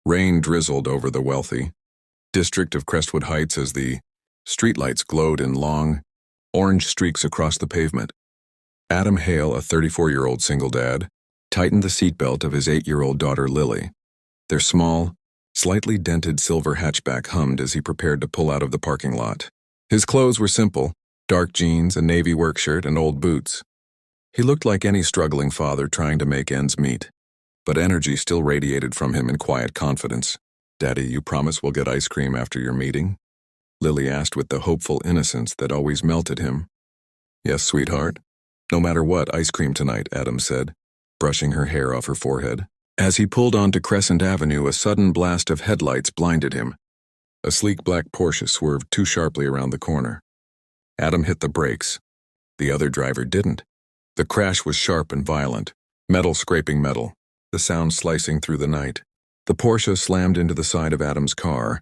Rain drizzled over the wealthy district of Crestwood Heights as the streetlights glowed in long, orange streaks across the pavement. Adam Hale, a 34-year-old single dad, tightened the seatbelt of his 8-year-old daughter Lily. Their small, slightly dented silver hatchback hummed as he prepared to pull out of the parking lot. His clothes were simple, dark jeans, a navy work shirt, and old boots. He looked like any struggling father trying to make ends meet, but energy still radiated from him in quiet confidence. "Daddy, you promise we'll get ice cream after your meeting?" Lily asked with the hopeful innocence that always melted him. "Yes, sweetheart. No matter what, ice cream tonight," Adam said, brushing her hair off her forehead. As he pulled onto Crescent Avenue, a sudden blast of headlights blinded him. A sleek black Porsche swerved too sharply around the corner. Adam hit the brakes. The other driver didn't. The crash was sharp and violent, metal scraping metal, the sound slicing through the night. The Porsche slammed into the side of Adam's car,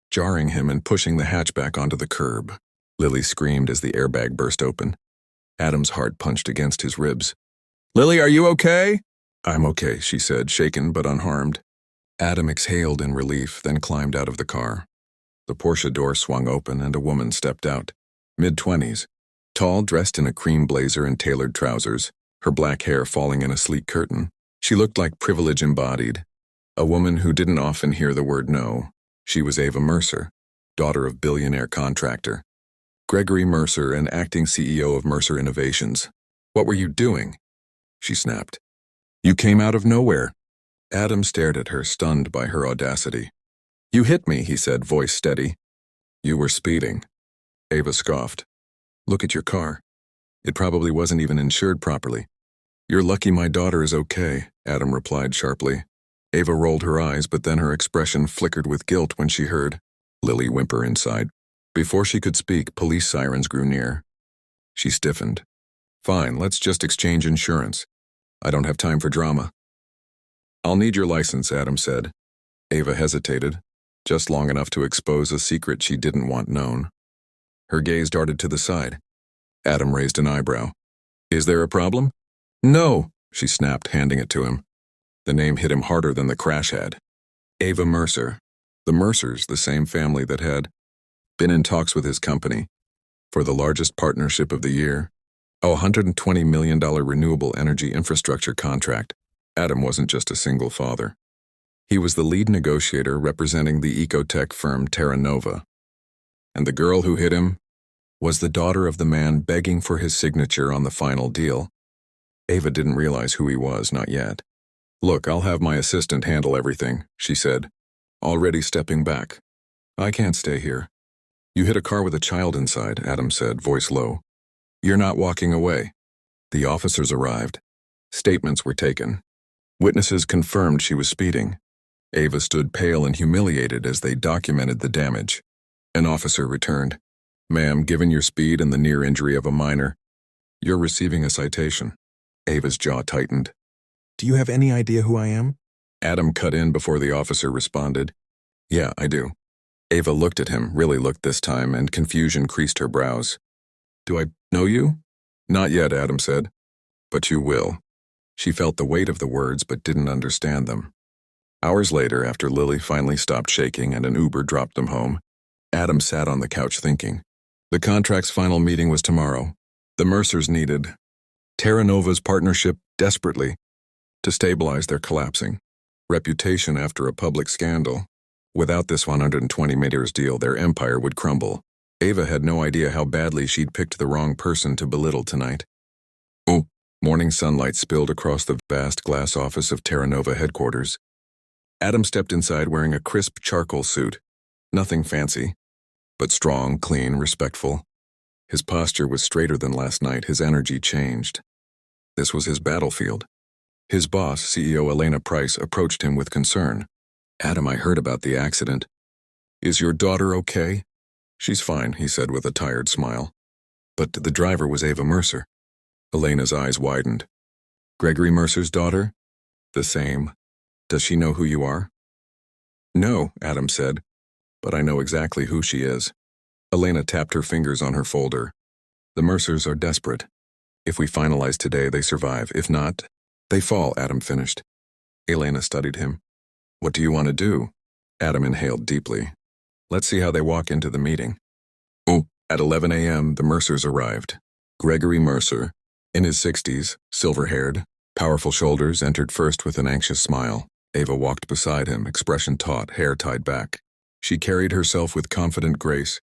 jarring him and pushing the hatchback onto the curb. Lily screamed as the airbag burst open. Adam's heart punched against his ribs. "Lily, are you okay?" "I'm okay," she said, shaken but unharmed. Adam exhaled in relief, then climbed out of the car. The Porsche door swung open and a woman stepped out, mid-20s, tall, dressed in a cream blazer and tailored trousers, her black hair falling in a sleek curtain. She looked like privilege embodied, a woman who didn't often hear the word no. She was Ava Mercer, daughter of billionaire contractor Gregory Mercer and acting CEO of Mercer Innovations. "What were you doing?" she snapped. "You came out of nowhere." Adam stared at her, stunned by her audacity. "You hit me," he said, voice steady. "You were speeding." Ava scoffed. "Look at your car. It probably wasn't even insured properly." "You're lucky my daughter is okay," Adam replied sharply. Ava rolled her eyes, but then her expression flickered with guilt when she heard Lily whimper inside. Before she could speak, police sirens grew near. She stiffened. "Fine, let's just exchange insurance. I don't have time for drama." "I'll need your license," Adam said. Ava hesitated, just long enough to expose a secret she didn't want known. Her gaze darted to the side. Adam raised an eyebrow. "Is there a problem?" "No," she snapped, handing it to him. The name hit him harder than the crash had. Ava Mercer. The Mercers, the same family that had been in talks with his company for the largest partnership of the year, a $120 million renewable energy infrastructure contract. Adam wasn't just a single father. He was the lead negotiator representing the ecotech firm Terra Nova. And the girl who hit him was the daughter of the man begging for his signature on the final deal. Ava didn't realize who he was, not yet. "Look, I'll have my assistant handle everything," she said, already stepping back. "I can't stay here." "You hit a car with a child inside," Adam said, voice low. "You're not walking away." The officers arrived. Statements were taken. Witnesses confirmed she was speeding. Ava stood pale and humiliated as they documented the damage. An officer returned. "Ma'am, given your speed and the near injury of a minor, you're receiving a citation." Ava's jaw tightened. "Do you have any idea who I am?" Adam cut in before the officer responded. "Yeah, I do." Ava looked at him, really looked this time, and confusion creased her brows. "Do I know you?" "Not yet," Adam said. "But you will." She felt the weight of the words but didn't understand them. Hours later, after Lily finally stopped shaking and an Uber dropped them home, Adam sat on the couch thinking. The contract's final meeting was tomorrow. The Mercers needed Terra Nova's partnership desperately to stabilize their collapsing reputation after a public scandal. Without this 120 meters deal, their empire would crumble. Ava had no idea how badly she'd picked the wrong person to belittle tonight. Oh, morning sunlight spilled across the vast glass office of Terra Nova headquarters. Adam stepped inside wearing a crisp charcoal suit. Nothing fancy, but strong, clean, respectful. His posture was straighter than last night, his energy changed. This was his battlefield. His boss, CEO Elena Price, approached him with concern. "Adam, I heard about the accident. Is your daughter okay?" "She's fine," he said with a tired smile. "But the driver was Ava Mercer." Elena's eyes widened. "Gregory Mercer's daughter?" "The same. Does she know who you are?" "No," Adam said, "but I know exactly who she is." Elena tapped her fingers on her folder. "The Mercers are desperate. If we finalize today, they survive. If not, they fall," Adam finished. Elena studied him. "What do you want to do?" Adam inhaled deeply. Let's see how they walk into the meeting. Oh, at 11 a.m., the Mercers arrived. Gregory Mercer, in his 60s, silver-haired, powerful shoulders, entered first with an anxious smile. Ava walked beside him, expression taut, hair tied back. She carried herself with confident grace,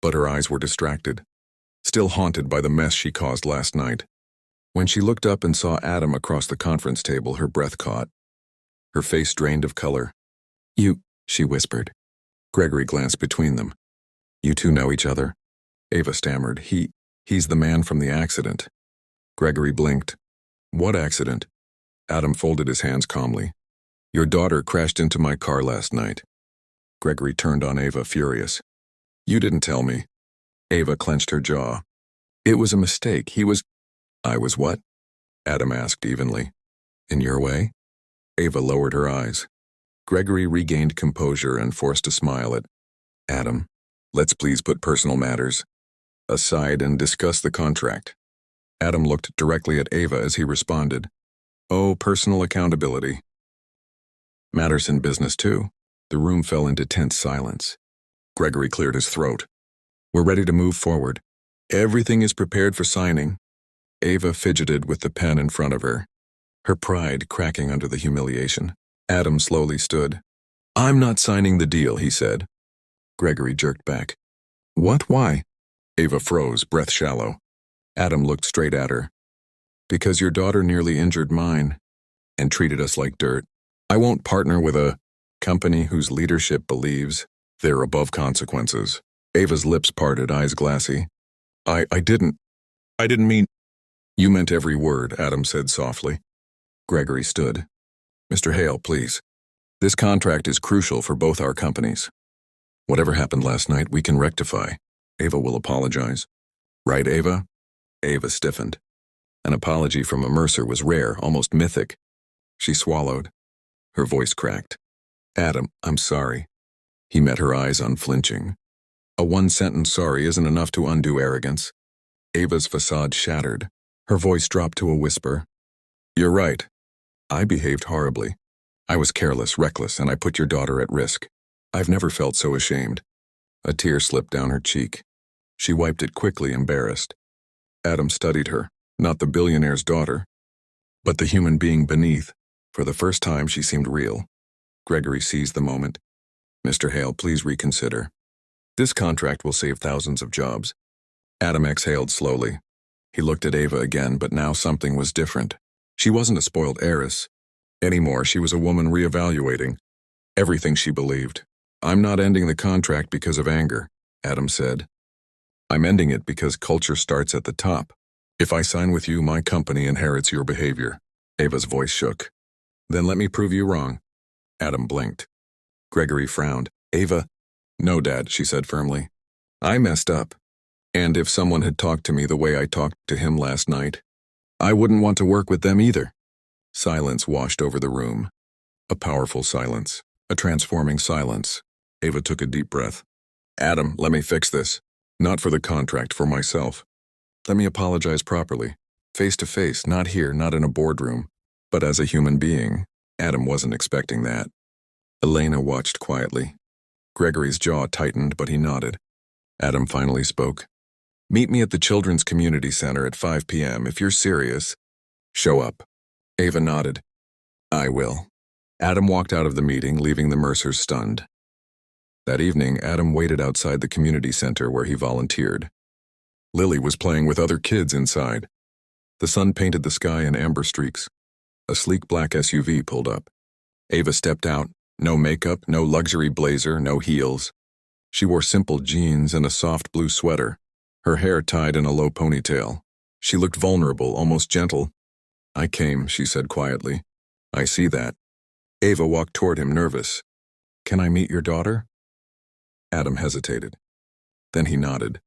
but her eyes were distracted, still haunted by the mess she caused last night. When she looked up and saw Adam across the conference table, her breath caught. Her face drained of color. "You," she whispered. Gregory glanced between them. "You two know each other?" Ava stammered. He's the man from the accident." Gregory blinked. "What accident?" Adam folded his hands calmly. "Your daughter crashed into my car last night." Gregory turned on Ava, furious. "You didn't tell me." Ava clenched her jaw. "It was a mistake. I was what?" Adam asked evenly. "In your way?" Ava lowered her eyes. Gregory regained composure and forced a smile at Adam. "Let's please put personal matters aside and discuss the contract." Adam looked directly at Ava as he responded. "Oh, personal accountability matters in business too." The room fell into tense silence. Gregory cleared his throat. "We're ready to move forward. Everything is prepared for signing." Ava fidgeted with the pen in front of her, her pride cracking under the humiliation. Adam slowly stood. "I'm not signing the deal," he said. Gregory jerked back. "What? Why?" Ava froze, breath shallow. Adam looked straight at her. "Because your daughter nearly injured mine and treated us like dirt. I won't partner with a company whose leadership believes they're above consequences." Ava's lips parted, eyes glassy. I didn't mean." "You meant every word," Adam said softly. Gregory stood. "Mr. Hale, please. This contract is crucial for both our companies. Whatever happened last night, we can rectify. Ava will apologize." "Right, Ava?" Ava stiffened. An apology from a Mercer was rare, almost mythic. She swallowed. Her voice cracked. "Adam, I'm sorry." He met her eyes unflinching. A one-sentence sorry isn't enough to undo arrogance. Ava's facade shattered. Her voice dropped to a whisper. "You're right. I behaved horribly. I was careless, reckless, and I put your daughter at risk. I've never felt so ashamed." A tear slipped down her cheek. She wiped it quickly, embarrassed. Adam studied her, not the billionaire's daughter, but the human being beneath. For the first time, she seemed real. Gregory seized the moment. "Mr. Hale, please reconsider. This contract will save thousands of jobs." Adam exhaled slowly. He looked at Ava again, but now something was different. She wasn't a spoiled heiress anymore. She was a woman reevaluating everything she believed. "I'm not ending the contract because of anger," Adam said. "I'm ending it because culture starts at the top. If I sign with you, my company inherits your behavior." Ava's voice shook. "Then let me prove you wrong." Adam blinked. Gregory frowned. "Ava." "No, Dad," she said firmly. "I messed up. And if someone had talked to me the way I talked to him last night, I wouldn't want to work with them either." Silence washed over the room. A powerful silence. A transforming silence. Ava took a deep breath. "Adam, let me fix this. Not for the contract, for myself. Let me apologize properly. Face to face, not here, not in a boardroom, but as a human being." Adam wasn't expecting that. Elena watched quietly. Gregory's jaw tightened, but he nodded. Adam finally spoke. "Meet me at the Children's Community Center at 5 p.m. If you're serious, show up." Ava nodded. "I will." Adam walked out of the meeting, leaving the Mercers stunned. That evening, Adam waited outside the community center where he volunteered. Lily was playing with other kids inside. The sun painted the sky in amber streaks. A sleek black SUV pulled up. Ava stepped out. No makeup, no luxury blazer, no heels. She wore simple jeans and a soft blue sweater, her hair tied in a low ponytail. She looked vulnerable, almost gentle. "I came," she said quietly. "I see that." Ava walked toward him, nervous. "Can I meet your daughter?" Adam hesitated. Then he nodded.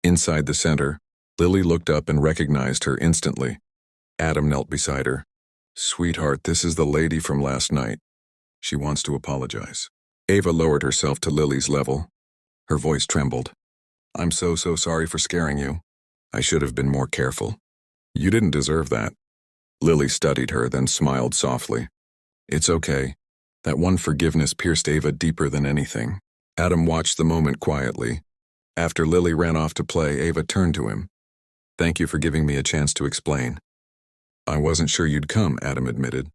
Inside the center, Lily looked up and recognized her instantly. Adam knelt beside her. "Sweetheart, this is the lady from last night. She wants to apologize." Ava lowered herself to Lily's level. Her voice trembled. "I'm so sorry for scaring you. I should have been more careful. You didn't deserve that." Lily studied her, then smiled softly. "It's okay. That one forgiveness pierced Ava deeper than anything. Adam watched the moment quietly. After Lily ran off to play, Ava turned to him. "Thank you for giving me a chance to explain." "I wasn't sure you'd come," Adam admitted.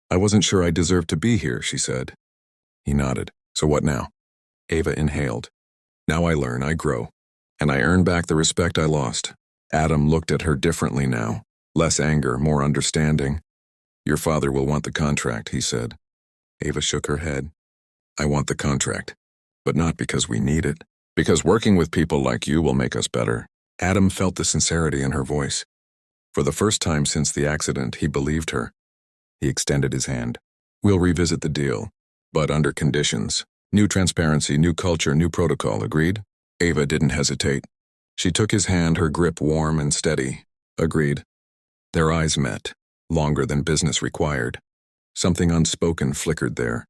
"I wasn't sure I deserved to be here," she said. He nodded. "So what now?" Ava inhaled. "Now I learn, I grow, and I earn back the respect I lost." Adam looked at her differently now. Less anger, more understanding. "Your father will want the contract," he said. Ava shook her head. "I want the contract, but not because we need it. Because working with people like you will make us better." Adam felt the sincerity in her voice. For the first time since the accident, he believed her. He extended his hand. "We'll revisit the deal, but under conditions. New transparency, new culture, new protocol, agreed?" Ava didn't hesitate. She took his hand, her grip warm and steady. "Agreed." Their eyes met, longer than business required. Something unspoken flickered there.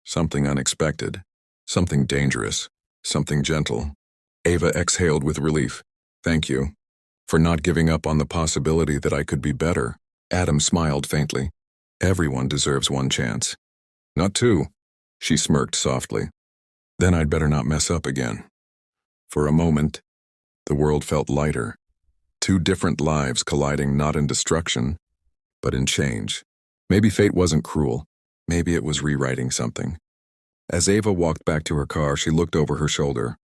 Something unexpected. Something dangerous. Something gentle. Ava exhaled with relief. "Thank you. For not giving up on the possibility that I could be better." Adam smiled faintly. "Everyone deserves one chance." "Not two." She smirked softly. "Then I'd better not mess up again." For a moment, the world felt lighter. Two different lives colliding not in destruction, but in change. Maybe fate wasn't cruel. Maybe it was rewriting something. As Ava walked back to her car, she looked over her shoulder.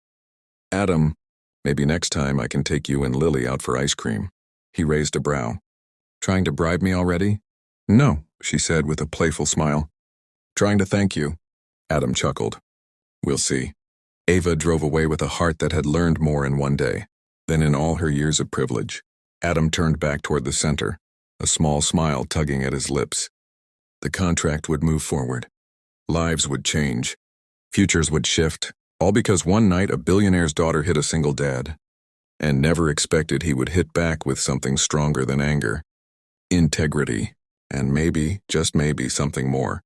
"Adam, maybe next time I can take you and Lily out for ice cream." He raised a brow. "Trying to bribe me already?" "No," she said with a playful smile. "Trying to thank you." Adam chuckled. "We'll see." Ava drove away with a heart that had learned more in one day than in all her years of privilege. Adam turned back toward the center, a small smile tugging at his lips. The contract would move forward. Lives would change. Futures would shift, all because one night a billionaire's daughter hit a single dad, and never expected he would hit back with something stronger than anger. Integrity, and maybe, just maybe, something more.